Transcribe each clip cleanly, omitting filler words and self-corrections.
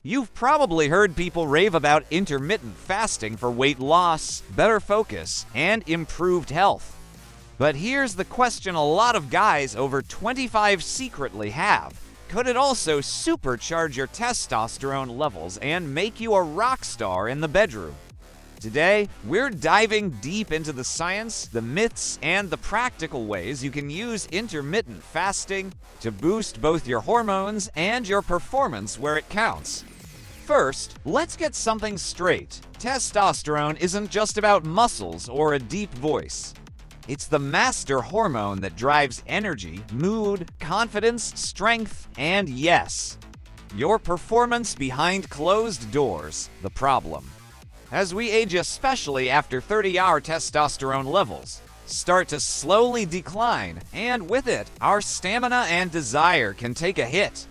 You've probably heard people rave about intermittent fasting for weight loss, better focus, and improved health. But here's the question a lot of guys over 25 secretly have. Could it also supercharge your testosterone levels and make you a rock star in the bedroom? Today, we're diving deep into the science, the myths, and the practical ways you can use intermittent fasting to boost both your hormones and your performance where it counts. First, let's get something straight. Testosterone isn't just about muscles or a deep voice. It's the master hormone that drives energy, mood, confidence, strength, and yes, your performance behind closed doors, the problem. As we age, especially after 30, our testosterone levels start to slowly decline, and with it, our stamina and desire can take a hit.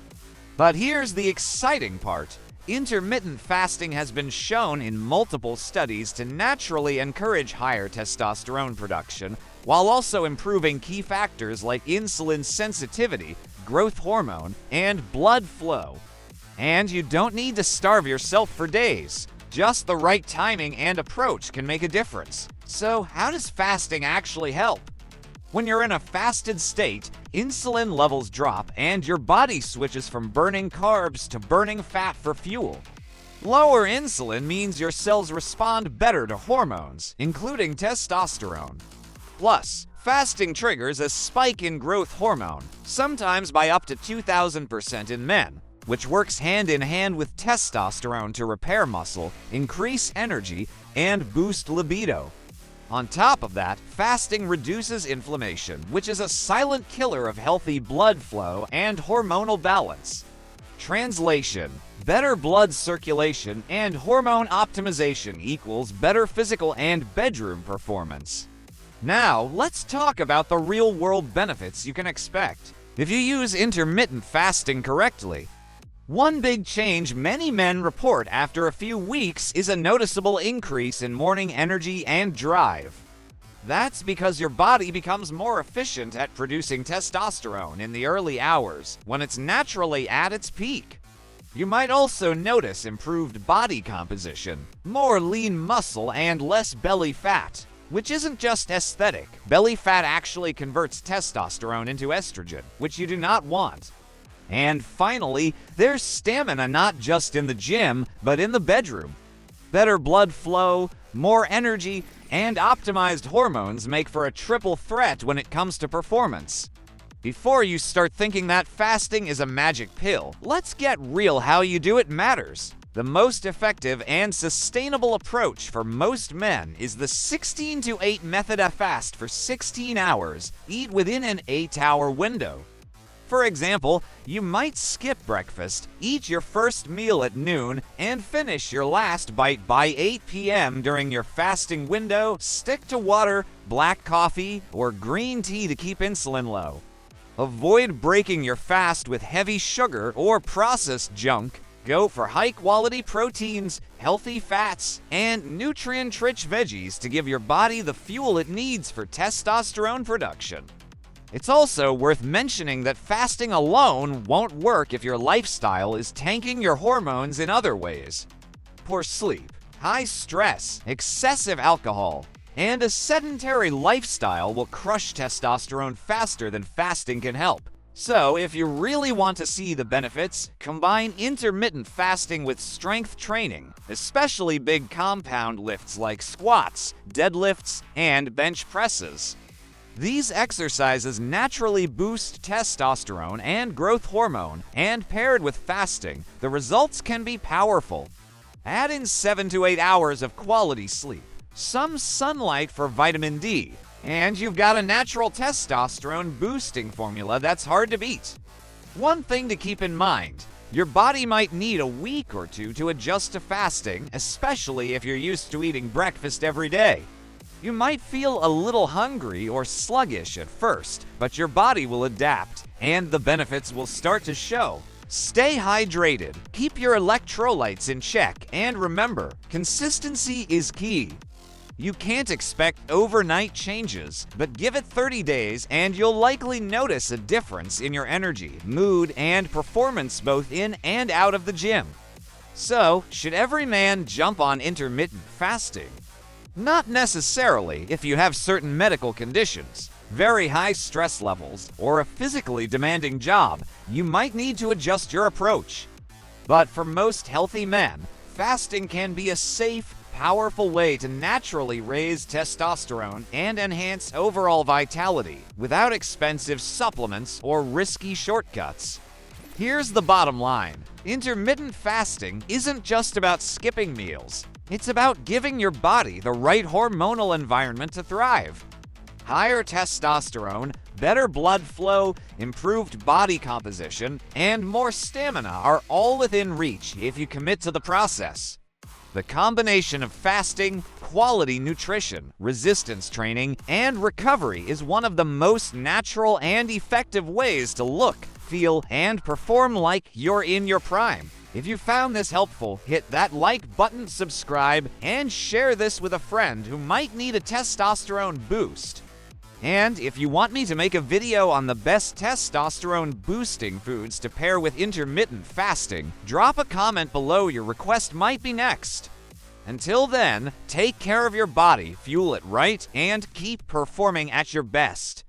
But here's the exciting part. Intermittent fasting has been shown in multiple studies to naturally encourage higher testosterone production while also improving key factors like insulin sensitivity, growth hormone, and blood flow. And you don't need to starve yourself for days. Just the right timing and approach can make a difference. So, how does fasting actually help? When you're in a fasted state, insulin levels drop and your body switches from burning carbs to burning fat for fuel. Lower insulin means your cells respond better to hormones, including testosterone. Plus, fasting triggers a spike in growth hormone, sometimes by up to 2,000% in men, which works hand in hand with testosterone to repair muscle, increase energy, and boost libido. On top of that, fasting reduces inflammation, which is a silent killer of healthy blood flow and hormonal balance. Translation: better blood circulation and hormone optimization equals better physical and bedroom performance. Now, let's talk about the real-world benefits you can expect if you use intermittent fasting correctly. One big change many men report after a few weeks is a noticeable increase in morning energy and drive. That's because your body becomes more efficient at producing testosterone in the early hours, when it's naturally at its peak. You might also notice improved body composition, more lean muscle, and less belly fat, which isn't just aesthetic. Belly fat actually converts testosterone into estrogen, which you do not want. And finally, there's stamina not just in the gym, but in the bedroom. Better blood flow, more energy, and optimized hormones make for a triple threat when it comes to performance. Before you start thinking that fasting is a magic pill, let's get real. How you do it matters. The most effective and sustainable approach for most men is the 16-8 method. Fast for 16 hours, eat within an 8-hour window. For example, you might skip breakfast, eat your first meal at noon, and finish your last bite by 8 p.m. during your fasting window. Stick to water, black coffee, or green tea to keep insulin low. Avoid breaking your fast with heavy sugar or processed junk. Go for high-quality proteins, healthy fats, and nutrient-rich veggies to give your body the fuel it needs for testosterone production. It's also worth mentioning that fasting alone won't work if your lifestyle is tanking your hormones in other ways. Poor sleep, high stress, excessive alcohol, and a sedentary lifestyle will crush testosterone faster than fasting can help. So, if you really want to see the benefits, combine intermittent fasting with strength training, especially big compound lifts like squats, deadlifts, and bench presses. These exercises naturally boost testosterone and growth hormone, and paired with fasting, the results can be powerful. Add in 7 to 8 hours of quality sleep, some sunlight for vitamin D, and you've got a natural testosterone boosting formula that's hard to beat. One thing to keep in mind, your body might need a week or two to adjust to fasting, especially if you're used to eating breakfast every day. You might feel a little hungry or sluggish at first, but your body will adapt, and the benefits will start to show. Stay hydrated, keep your electrolytes in check, and remember, consistency is key. You can't expect overnight changes, but give it 30 days and you'll likely notice a difference in your energy, mood, and performance both in and out of the gym. So, should every man jump on intermittent fasting? Not necessarily if you have certain medical conditions, very high stress levels, or a physically demanding job. You might need to adjust your approach. But for most healthy men, fasting can be a safe, powerful way to naturally raise testosterone and enhance overall vitality without expensive supplements or risky shortcuts. Here's the bottom line. Intermittent fasting isn't just about skipping meals. It's about giving your body the right hormonal environment to thrive. Higher testosterone, better blood flow, improved body composition, and more stamina are all within reach if you commit to the process. The combination of fasting, quality nutrition, resistance training, and recovery is one of the most natural and effective ways to look, feel, and perform like you're in your prime. If you found this helpful, hit that like button, subscribe, and share this with a friend who might need a testosterone boost. And if you want me to make a video on the best testosterone boosting foods to pair with intermittent fasting, drop a comment below. Your request might be next. Until then, take care of your body, fuel it right, and keep performing at your best.